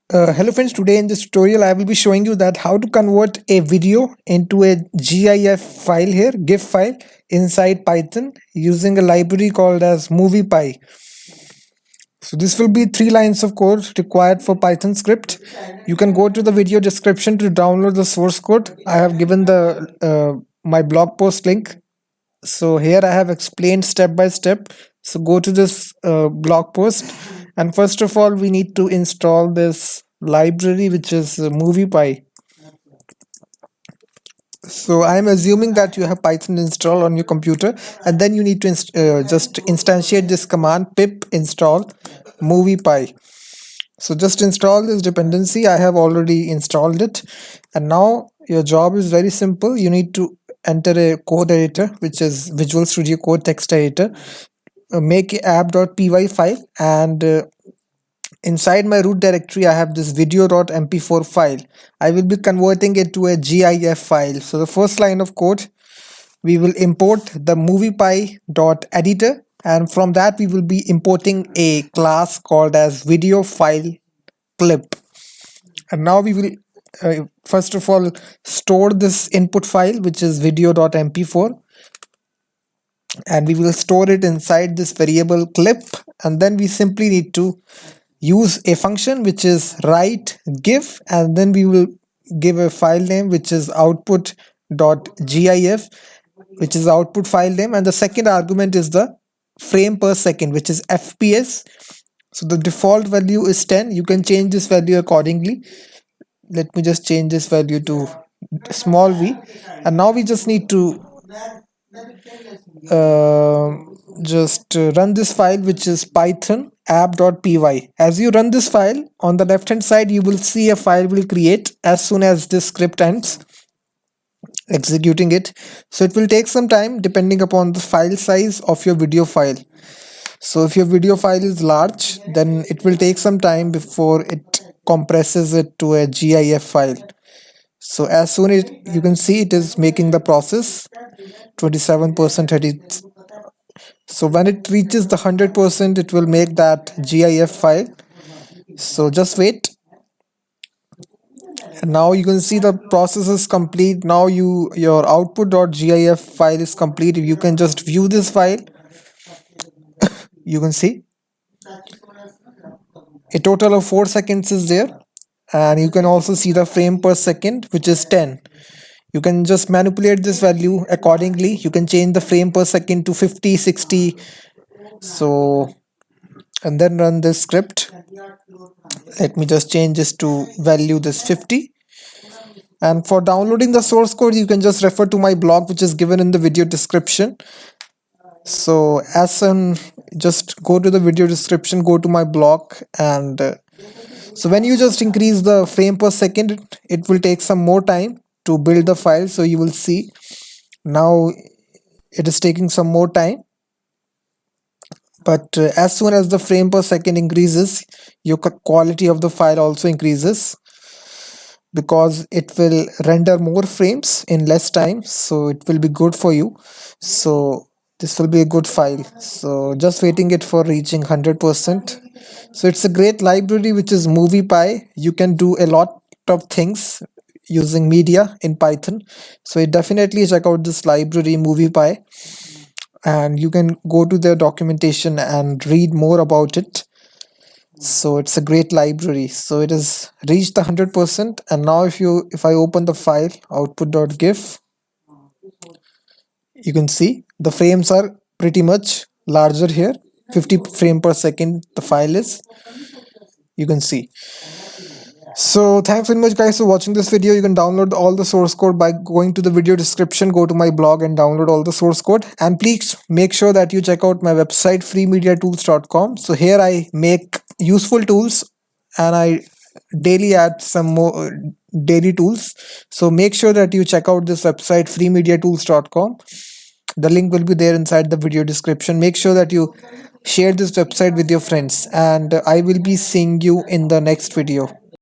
Hello friends, today in this tutorial I will be showing you that how to convert a video into a GIF file here, GIF file inside Python using a library called as MoviePy. So this will be 3 lines of code required for Python script. You can go to the video description to download the source code. I have given the my blog post link. So here I have explained step by step. So go to this blog post, and first of all we need to install this library which is MoviePy. So I'm assuming that you have Python installed on your computer, and then you need to just instantiate this command pip install MoviePy. So just install this dependency. I have already installed it, and now your job is very simple. You need to enter a code editor, which is Visual Studio Code text editor. Make a app.py file, and inside my root directory I have this video.mp4 file. I will be converting it to a GIF file. So the first line of code, we will import the moviepy.editor, and from that we will be importing a class called as video file clip. And now we will first of all store this input file, which is video.mp4, and we will store it inside this variable clip. And then we simply need to use a function which is write gif, and then we will give a file name which is output.gif, which is output file name, and the second argument is the frame per second, which is fps. So the default value is 10. You can change this value accordingly. Let me just change this value to small v, and now we just need to run this file, which is python app.py. As you run this file, on the left hand side you will see a file will create as soon as this script ends executing it. So it will take some time depending upon the file size of your video file. So if your video file is large, then it will take some time before it compresses it to a GIF file. So as soon as you can see, it is making the process 27%, 30. So when it reaches the 100%, it will make that GIF file. So just wait. And now you can see the process is complete. Now your output.gif file is complete. You can just view this file. You can see a total of 4 seconds is there, and you can also see the frame per second, which is 10. You can just manipulate this value accordingly. You can change the frame per second to 50, 60. So, and then run this script. Let me just change this to value this 50. And for downloading the source code, you can just refer to my blog, which is given in the video description. So just go to the video description, go to my blog, and so when you just increase the frame per second, it will take some more time to build the file. So you will see now it is taking some more time, but as soon as the frame per second increases, your quality of the file also increases, because it will render more frames in less time. So it will be good for you. So this will be a good file. So just waiting it for reaching 100%. So it's a great library, which is MoviePy. You can do a lot of things using media in Python. So definitely check out this library MoviePy, and you can go to their documentation and read more about it. So it's a great library. So it has reached the 100%, and now if I open the file output.gif, you can see the frames are pretty much larger here. 50 frame per second the file is, you can see. So thanks very much guys for watching this video. You can download all the source code by going to the video description, go to my blog and download all the source code. And please make sure that you check out my website freemediatools.com. So here I make useful tools, and I daily add some more daily tools. So make sure that you check out this website freemediatools.com. The link will be there inside the video description. Make sure that you share this website with your friends, and I will be seeing you in the next video.